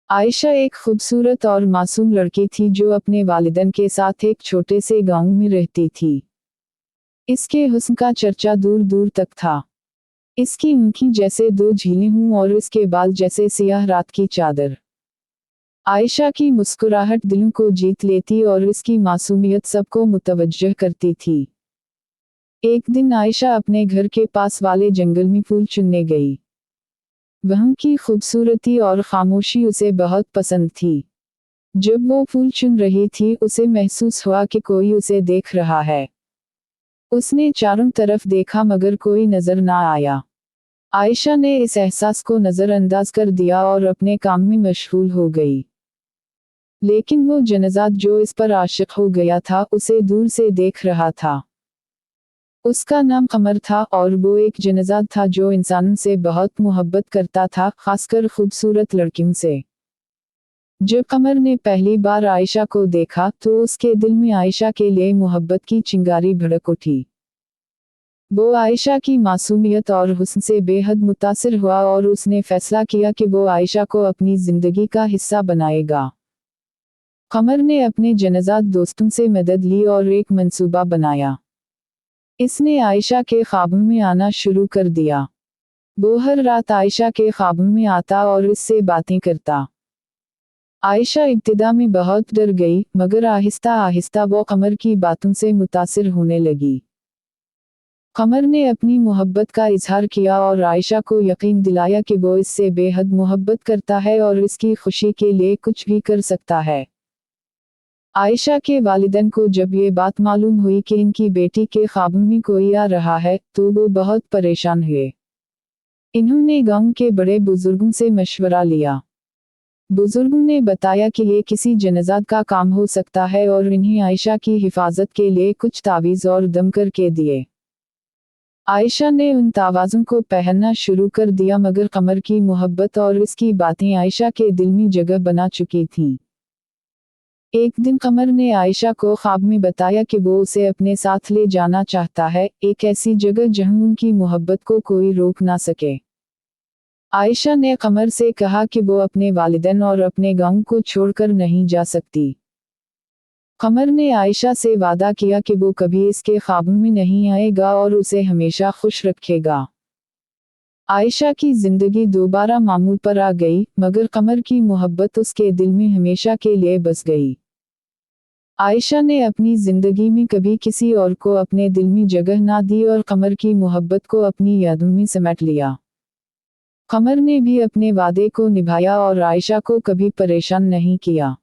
आयशा एक खूबसूरत और मासूम लड़की थी जो अपने वालिदैन के साथ एक छोटे से गांव में रहती थी। इसके हुस्न का चर्चा दूर दूर तक था। इसकी आंखें जैसे दो झीलें हों और इसके बाल जैसे सियाह रात की चादर। आयशा की मुस्कुराहट दिलों को जीत लेती और इसकी मासूमियत सबको मुतवज्जह करती थी। एक दिन आयशा अपने घर के पास वाले जंगल में फूल चुनने गई। वहाँ की खूबसूरती और खामोशी उसे बहुत पसंद थी। जब वो फूल चुन रही थी उसे महसूस हुआ कि कोई उसे देख रहा है। उसने चारों तरफ देखा मगर कोई नजर ना आया। आयशा ने इस एहसास को नजरअंदाज कर दिया और अपने काम में मशगूल हो गई। लेकिन वो जनजात जो इस पर आशिक हो गया था उसे दूर से देख रहा था। उसका नाम कमर था और वो एक जनजात था जो इंसानों से बहुत मोहब्बत करता था, खासकर खूबसूरत लड़कियों से। जब कमर ने पहली बार आयशा को देखा तो उसके दिल में आयशा के लिए मोहब्बत की चिंगारी भड़क उठी। वो आयशा की मासूमियत और हुस्न से बेहद मुतासिर हुआ और उसने फैसला किया कि वो आयशा को अपनी जिंदगी का हिस्सा बनाएगा। कमर ने अपने जनजात दोस्तों से मदद ली और एक मंसूबा बनाया। इसने आयशा के ख्वाबों में आना शुरू कर दिया। वो हर रात आयशा के ख्वाबों में आता और इससे बातें करता। आयशा इब्तिदा में बहुत डर गई, मगर आहिस्ता आहिस्ता वो कमर की बातों से मुतासिर होने लगी। कमर ने अपनी मोहब्बत का इजहार किया और आयशा को यकीन दिलाया कि वो इससे बेहद मोहब्बत करता है और इसकी खुशी के लिए कुछ भी कर सकता है। आयशा के वालिदैन को जब ये बात मालूम हुई कि इनकी बेटी के ख्वाबों में कोई आ रहा है तो वो बहुत परेशान हुए। इन्होंने गांव के बड़े बुजुर्गों से मशवरा लिया। बुजुर्गों ने बताया कि ये किसी जनजात का काम हो सकता है और इन्हें आयशा की हिफाजत के लिए कुछ तावीज़ और दम करके दिए। आयशा ने उन तावाज़ों को पहनना शुरू कर दिया मगर कमर की मोहब्बत और इसकी बातें आयशा के दिल में जगह बना चुकी थीं। एक दिन कमर ने आयशा को ख्वाब में बताया कि वो उसे अपने साथ ले जाना चाहता है, एक ऐसी जगह जहां उनकी मोहब्बत को कोई रोक ना सके। आयशा ने कमर से कहा कि वो अपने वालिदैन और अपने गांव को छोड़कर नहीं जा सकती। कमर ने आयशा से वादा किया कि वो कभी इसके ख्वाबों में नहीं आएगा और उसे हमेशा खुश रखेगा। आयशा की जिंदगी दोबारा मामूल पर आ गई, मगर कमर की मोहब्बत उसके दिल में हमेशा के लिए बस गई। आयशा ने अपनी जिंदगी में कभी किसी और को अपने दिल में जगह ना दी और कमर की मोहब्बत को अपनी यादों में समेट लिया। कमर ने भी अपने वादे को निभाया और आयशा को कभी परेशान नहीं किया।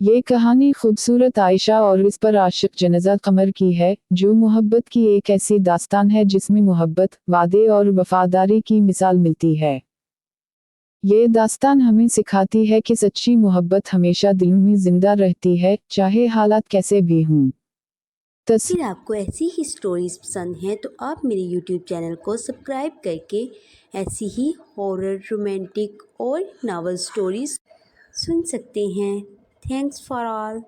ये कहानी खूबसूरत आयशा और इस पर आशिक जनजात कमर की है, जो मोहब्बत की एक ऐसी दास्तान है जिसमें मोहब्बत, वादे और वफादारी की मिसाल मिलती है। ये दास्तान हमें सिखाती है कि सच्ची मोहब्बत हमेशा दिलों में जिंदा रहती है, चाहे हालात कैसे भी हों। अगर आपको ऐसी ही स्टोरीज पसंद हैं तो आप मेरे यूट्यूब चैनल को सब्सक्राइब करके ऐसी ही हॉरर, रोमांटिक और नावल स्टोरीज सुन सकते हैं। Thanks for all.